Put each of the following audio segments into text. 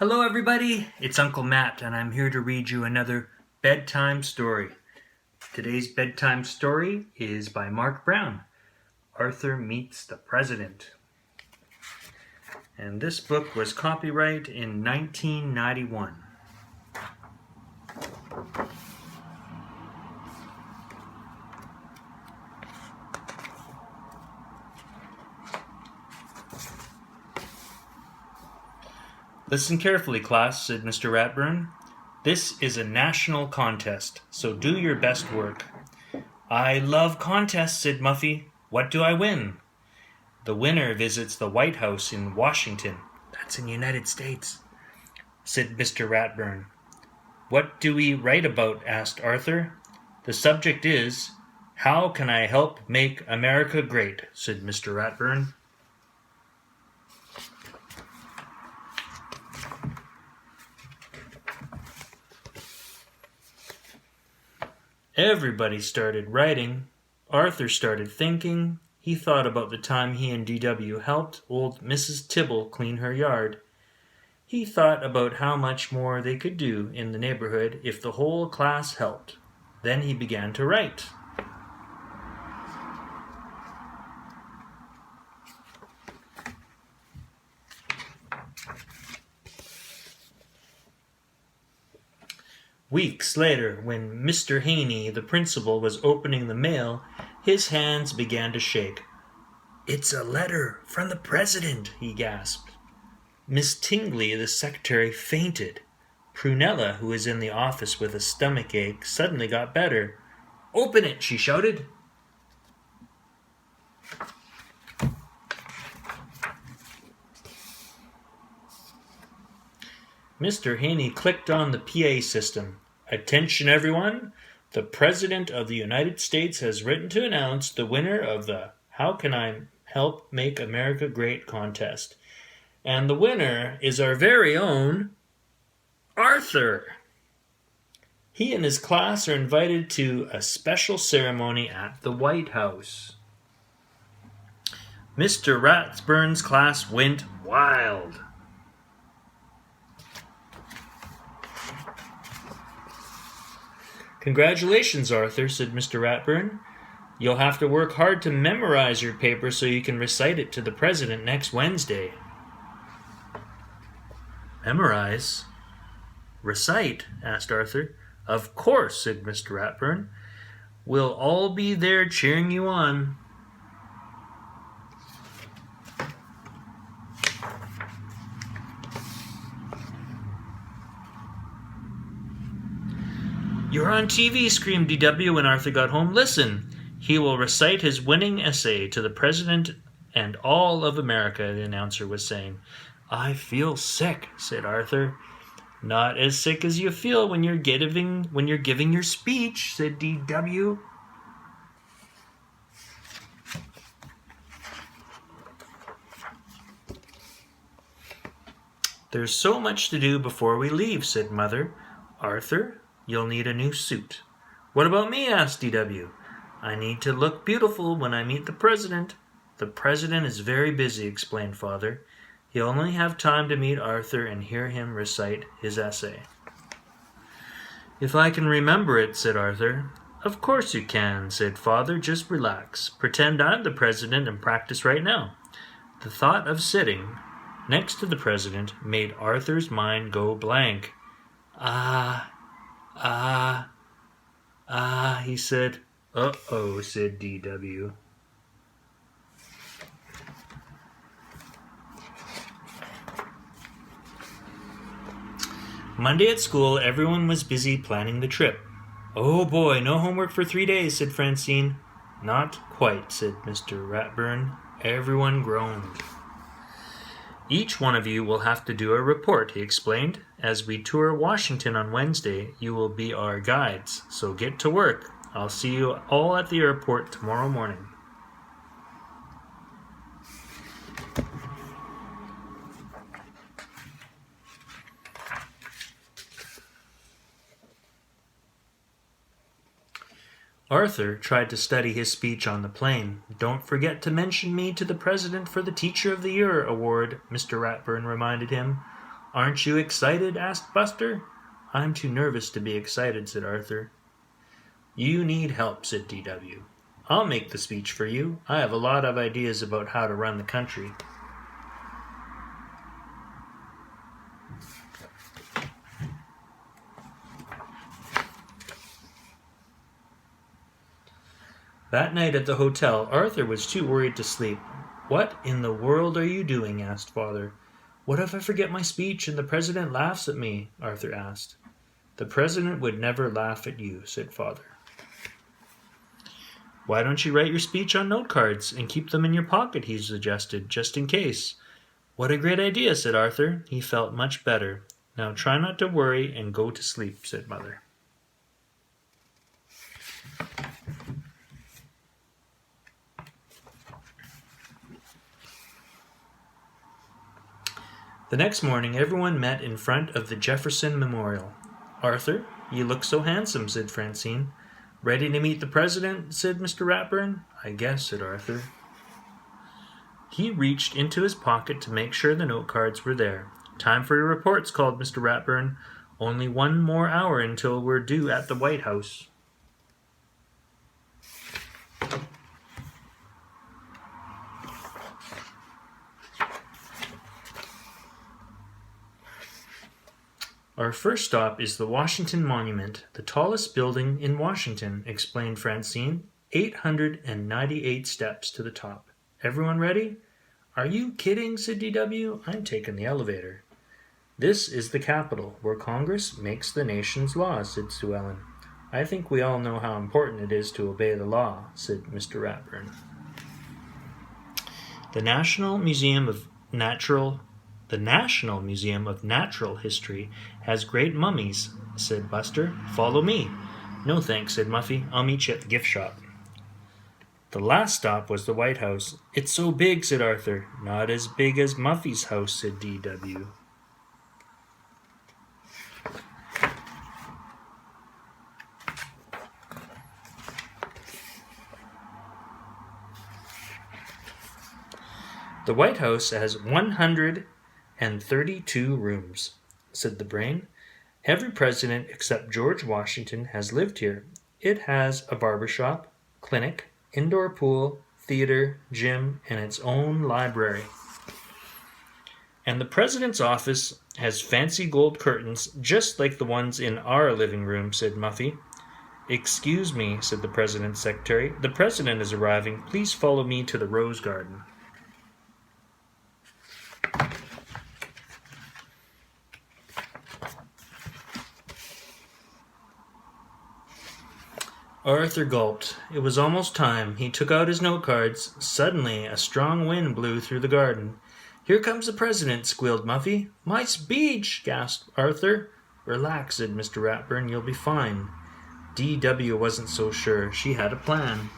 Hello everybody, it's Uncle Matt and I'm here to read you another bedtime story. Today's bedtime story is by Marc Brown, Arthur Meets the President. And this book was copyright in 1991. Listen carefully, class, said Mr. Ratburn. This is a national contest, so do your best work. I love contests, said Muffy. What do I win? The winner visits the White House in Washington. That's in the United States, said Mr. Ratburn. What do we write about? Asked Arthur. The subject is, How can I help make America great? Said Mr. Ratburn. Everybody started writing. Arthur started thinking. He thought about the time he and D.W. helped old Mrs. Tibble clean her yard. He thought about how much more they could do in the neighborhood if the whole class helped. Then he began to write. Weeks later, when Mr. Haney, the principal, was opening the mail, his hands began to shake. "It's a letter from the president," he gasped. Miss Tingley, the secretary, fainted. Prunella, who was in the office with a stomach ache, suddenly got better. "Open it," she shouted. Mr. Haney clicked on the PA system. "Attention, everyone. The President of the United States has written to announce the winner of the How Can I Help Make America Great contest. And the winner is our very own Arthur. He and his class are invited to a special ceremony at the White House." Mr. Ratburn's class went wild. "Congratulations, Arthur," said Mr. Ratburn. "You'll have to work hard to memorize your paper so you can recite it to the president next Wednesday." "Memorize? Recite?" asked Arthur. "Of course," said Mr. Ratburn. "We'll all be there cheering you on." "You're on TV," screamed D.W. when Arthur got home. "Listen. He will recite his winning essay to the President and all of America," the announcer was saying. "I feel sick," said Arthur. "Not as sick as you feel when you're giving your speech," said D.W. "There's so much to do before we leave," said Mother. "Arthur, you'll need a new suit." "What about me?" asked D.W. "I need to look beautiful when I meet the President." "The President is very busy," explained Father. "He'll only have time to meet Arthur and hear him recite his essay." "If I can remember it," said Arthur. "Of course you can," said Father. "Just relax. Pretend I'm the President and practice right now." The thought of sitting next to the President made Arthur's mind go blank. "Ah, he said. "Uh-oh," said D.W. Monday at school, everyone was busy planning the trip. "Oh boy, no homework for 3 days," said Francine. "Not quite," said Mr. Ratburn. Everyone groaned. "Each one of you will have to do a report," he explained. "As we tour Washington on Wednesday, you will be our guides, so get to work. I'll see you all at the airport tomorrow morning." Arthur tried to study his speech on the plane. "Don't forget to mention me to the President for the Teacher of the Year award," Mr. Ratburn reminded him. Aren't you excited? Asked Buster. I'm too nervous to be excited, said Arthur. You need help, said D.W. I'll make the speech for you. I have a lot of ideas about how to run the country. That night at the hotel, Arthur was too worried to sleep. What in the world are you doing? Asked Father. What if I forget my speech and the president laughs at me? Arthur asked. The president would never laugh at you, said Father. Why don't you write your speech on note cards and keep them in your pocket, he suggested, just in case. What a great idea, said Arthur. He felt much better. Now try not to worry and go to sleep, said Mother. The next morning everyone met in front of the Jefferson Memorial. Arthur, you look so handsome, said Francine. Ready to meet the president, said Mr. Ratburn. I guess, said Arthur. He reached into his pocket to make sure the note cards were there. Time for your reports, called Mr. Ratburn. Only 1 more hour until we're due at the White House. Our first stop is the Washington Monument, the tallest building in Washington, explained Francine. 898 steps to the top. Everyone ready? Are you kidding, said D.W. I'm taking the elevator. This is the Capitol, where Congress makes the nation's laws, said Sue Ellen. I think we all know how important it is to obey the law, said Mr. Ratburn. The National Museum of Natural History has great mummies, said Buster. Follow me. No thanks, said Muffy. I'll meet you at the gift shop. The last stop was the White House. It's so big, said Arthur. Not as big as Muffy's house, said D.W. The White House has 132 rooms, said the Brain. Every president except George Washington has lived here. It has a barber shop, clinic, indoor pool, theater, gym, and its own library. And the president's office has fancy gold curtains just like the ones in our living room, said Muffy. Excuse me, said the president's secretary. The president is arriving. Please follow me to the Rose Garden. Arthur gulped. It was almost time. He took out his note cards. Suddenly, a strong wind blew through the garden. Here comes the president, squealed Muffy. My speech, gasped Arthur. Relax, said Mr. Ratburn. You'll be fine. D.W. wasn't so sure. She had a plan.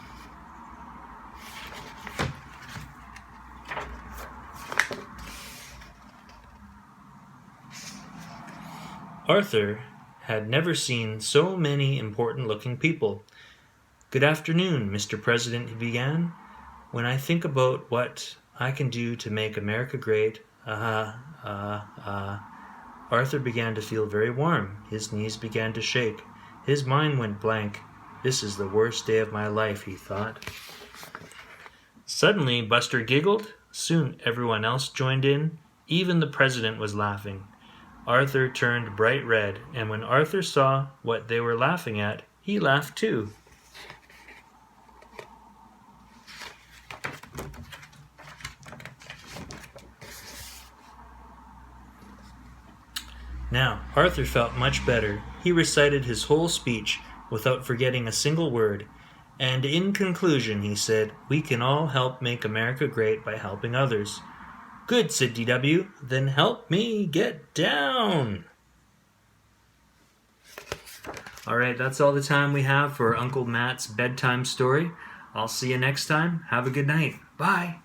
Arthur had never seen so many important-looking people. Good afternoon, Mr. President, he began. When I think about what I can do to make America great, Arthur began to feel very warm. His knees began to shake. His mind went blank. This is the worst day of my life, he thought. Suddenly, Buster giggled. Soon everyone else joined in. Even the president was laughing. Arthur turned bright red, and when Arthur saw what they were laughing at, he laughed too. Now, Arthur felt much better. He recited his whole speech without forgetting a single word. And in conclusion, he said, we can all help make America great by helping others. Good, said D.W. Then help me get down. All right, that's all the time we have for Uncle Matt's bedtime story. I'll see you next time. Have a good night. Bye.